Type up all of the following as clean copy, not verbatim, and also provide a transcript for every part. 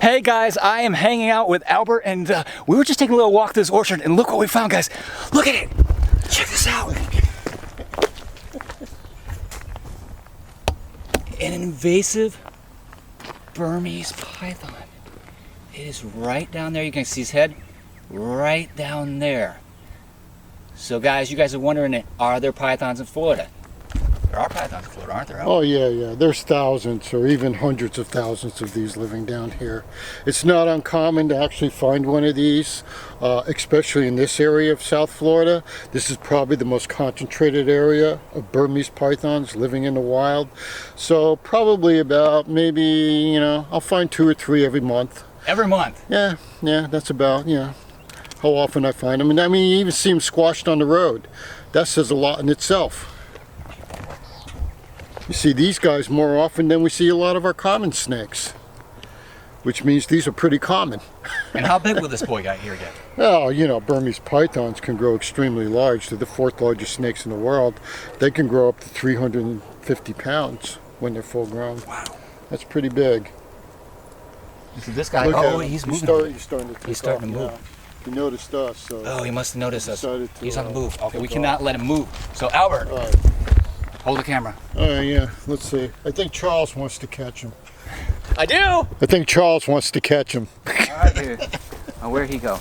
Hey guys, I am hanging out with Albert and we were just taking a little walk through this orchard and look what we found, guys. Look at it. Check this out. An invasive Burmese python. It is right down there. You can see his head right down there. So guys, you guys are wondering, are there pythons in Florida? There are pythons in Florida, aren't there? Oh yeah. There's thousands or even hundreds of thousands of these living down here. It's not uncommon to actually find one of these, especially in this area of South Florida. This is probably the most concentrated area of Burmese pythons living in the wild. So probably about maybe, I'll find 2 or 3 every month. Every month? Yeah, that's about, how often I find them. And I mean, you even see them squashed on the road. That says a lot in itself. You see these guys more often than we see a lot of our common snakes, which means these are pretty common. And how big will this boy guy here get? Well, Burmese pythons can grow extremely large. They're the 4th largest snakes in the world. They can grow up to 350 pounds when they're full grown. Wow. That's pretty big. So this guy, he's moving. He's starting to take He's starting off, to move. yeah. He noticed us. So oh, he must have noticed us. He's on the move. Okay, we take cannot off. let him move. So Albert, All right. hold the camera. Yeah, let's see. I think Charles wants to catch him. I do! I think Charles wants to catch him. All right, dude. Oh, where'd he go?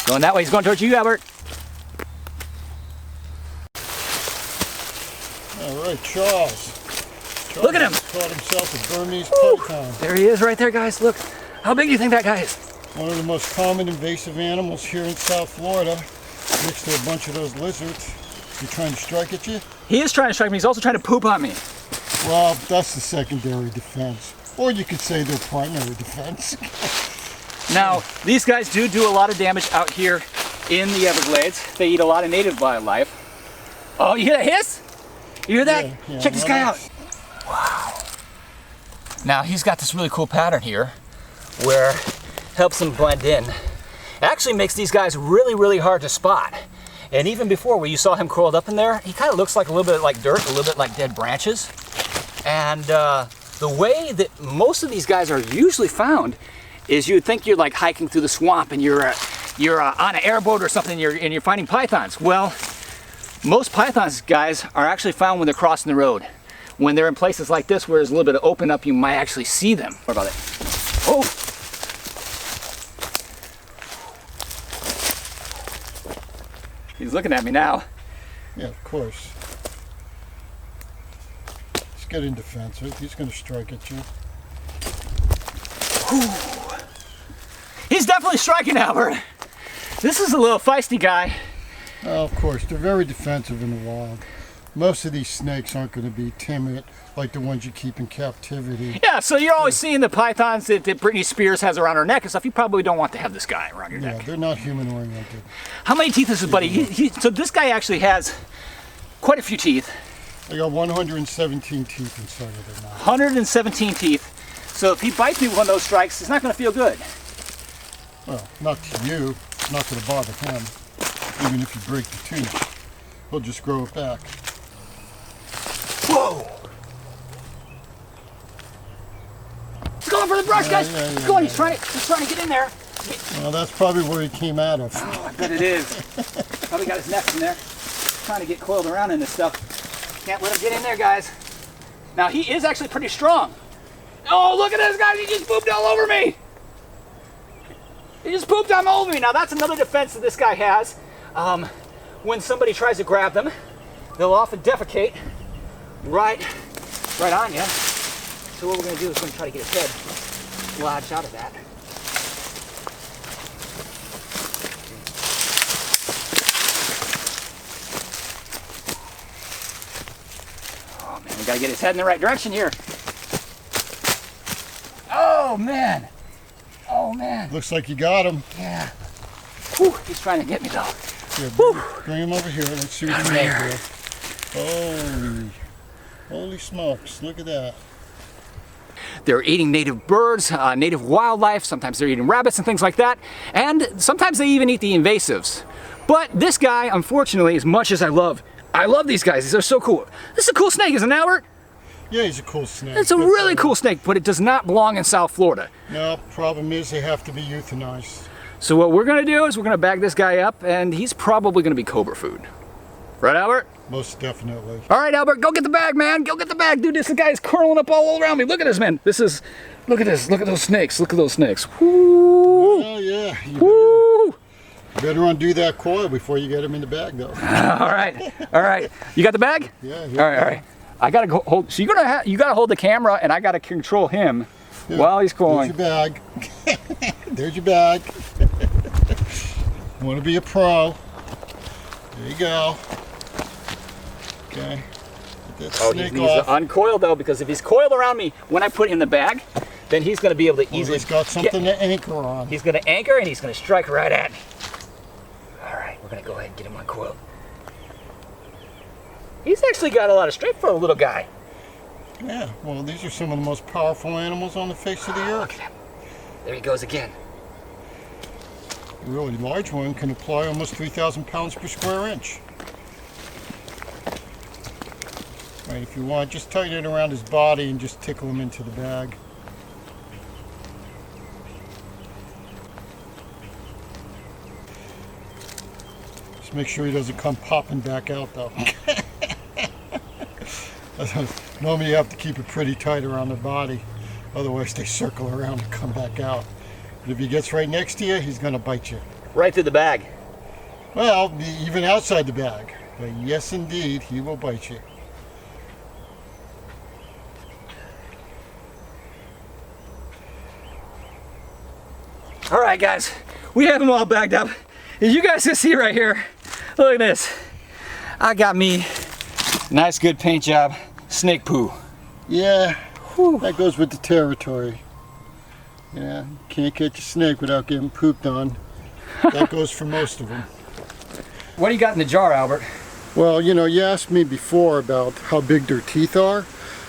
Going that way. He's going towards you, Albert. All right, Charles. Look at him. Caught himself a Burmese python. There he is right there, guys. Look. How big do you think that guy is? One of the most common invasive animals here in South Florida, next to a bunch of those lizards. You trying to strike at you? He is trying to strike me. He's also trying to poop on me. Well, that's the secondary defense. Or you could say their primary defense. Now, these guys do a lot of damage out here in the Everglades. They eat a lot of native wildlife. Oh, you hear that hiss? You hear that? Yeah, Check this guy out. Wow. Now, he's got this really cool pattern here where it helps him blend in. It actually makes these guys really, really hard to spot. And even before, where you saw him curled up in there, he kind of looks like a little bit like dirt, a little bit like dead branches. And the way that most of these guys are usually found is you would think you're like hiking through the swamp and you're on an airboat or something and you're finding pythons. Well, most pythons, guys, are actually found when they're crossing the road. When they're in places like this where there's a little bit of open up, you might actually see them. What about it? Oh! He's looking at me now. Yeah, of course. He's getting defensive. He's going to strike at you. Whew. He's definitely striking, Albert. This is a little feisty guy. Oh, of course, they're very defensive in the wild. Most of these snakes aren't going to be timid like the ones you keep in captivity. Yeah, so you're always seeing the pythons that Britney Spears has around her neck and stuff. You probably don't want to have this guy around your neck. Yeah, they're not human-oriented. How many teeth is his buddy? So this guy actually has quite a few teeth. I got 117 teeth inside of their mouth. 117 teeth. So if he bites me with one of those strikes, it's not going to feel good. Well, not to you. It's not going to bother him. Even if you break the tooth, he'll just grow it back. Whoa! He's going for the brush, guys. He's going. He's trying to get in there. Well, that's probably where he came out of. Oh, I bet it is. Probably got his neck in there. Trying to get coiled around in this stuff. Can't let him get in there, guys. Now, he is actually pretty strong. Oh, look at this, guys. He just pooped all over me. He just pooped all over me. Now, that's another defense that this guy has. When somebody tries to grab them, they'll often defecate right on you. So what we're going to do is we're going to try to get his head lodged out of that. Oh man, we got to get his head in the right direction here. Oh man. Oh man. Looks like you got him. Yeah. Whew, he's trying to get me though. Here, bring him over here. Let's see what he made. Holy smokes, look at that. They're eating native birds, native wildlife. Sometimes they're eating rabbits and things like that. And sometimes they even eat the invasives. But this guy, unfortunately, as much as I love these guys. They're so cool. This is a cool snake, isn't it, Albert? Yeah, he's a cool snake. It's a really cool snake, but it does not belong in South Florida. No, problem is they have to be euthanized. So what we're gonna do is we're gonna bag this guy up, and he's probably gonna be cobra food. Right, Albert? Most definitely. All right, Albert, go get the bag, man. Go get the bag. Dude, this guy is curling up all around me. Look at this, man. Look at this. Look at those snakes. Look at those snakes. Woo! Oh, yeah. Woo! Better undo that coil before you get him in the bag, though. All right. All right. You got the bag? Yeah. All right. All right. I gotta go hold. So you gotta hold the camera, and I gotta control him while he's going. There's your bag. There's your bag. Want to be a pro? There you go. Okay. Get that snake he needs off. to uncoil though, because if he's coiled around me when I put him in the bag, then he's gonna be able to easily. He's got something to anchor on. He's gonna anchor and he's gonna strike right at me. All right, we're gonna go ahead and get him uncoiled. He's actually got a lot of strength for a little guy. Yeah, well, these are some of the most powerful animals on the face of the earth. Look at him. There he goes again. A really large one can apply almost 3,000 pounds per square inch. Right, if you want, just tighten it around his body and just tickle him into the bag. Just make sure he doesn't come popping back out, though. Normally you have to keep it pretty tight around the body, otherwise they circle around and come back out. But if he gets right next to you, he's going to bite you. Right through the bag. Well, even outside the bag. But yes, indeed, he will bite you. All right, guys, we have them all bagged up. As you guys can see right here, look at this. I got me a nice good paint job snake poo. Yeah, Whew. that goes with the territory. Yeah, can't catch a snake without getting pooped on. That goes for most of them. What do you got in the jar, Albert? Well, you know, you asked me before about how big their teeth are.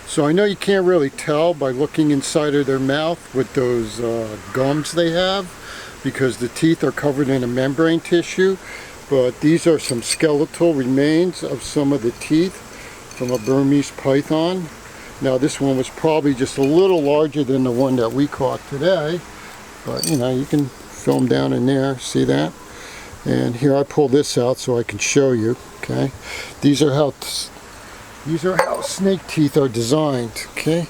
So I know you can't really tell by looking inside of their mouth with those gums they have, because the teeth are covered in a membrane tissue. But these are some skeletal remains of some of the teeth from a Burmese python. Now this one was probably just a little larger than the one that we caught today, but you know, you can film down in there, see that? And here I pull this out so I can show you. Okay, these are how snake teeth are designed. Okay,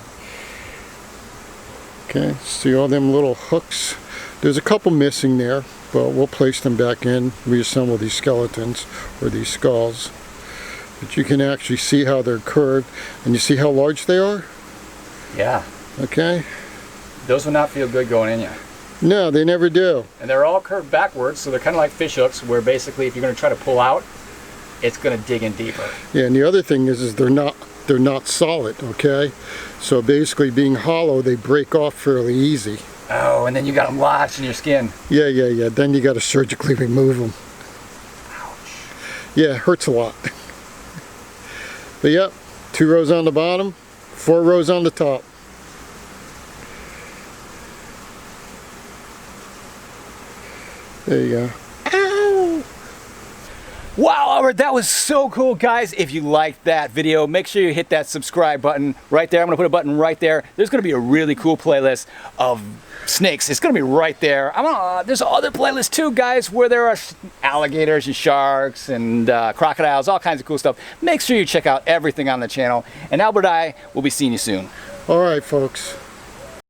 see all them little hooks? There's a couple missing there, but we'll place them back in, reassemble these skeletons or these skulls. But you can actually see how they're curved, and you see how large they are? Yeah. Okay. Those will not feel good going in you. No, they never do. And they're all curved backwards, so they're kind of like fish hooks, where basically if you're going to try to pull out, it's going to dig in deeper. Yeah, and the other thing is they're not solid, okay? So basically being hollow, they break off fairly easy. Oh, and then you got them lodged in your skin. Yeah. Then you got to surgically remove them. Ouch. Yeah, it hurts a lot. But yep, 2 rows on the bottom, 4 rows on the top. There you go. Ow! Wow, Albert, that was so cool, guys. If you liked that video, make sure you hit that subscribe button right there. I'm gonna put a button right there. There's gonna be a really cool playlist of snakes. It's gonna be right there. There's other playlists too, guys, where there are alligators and sharks and crocodiles, all kinds of cool stuff. Make sure you check out everything on the channel. And Albert and I will be seeing you soon. All right, folks.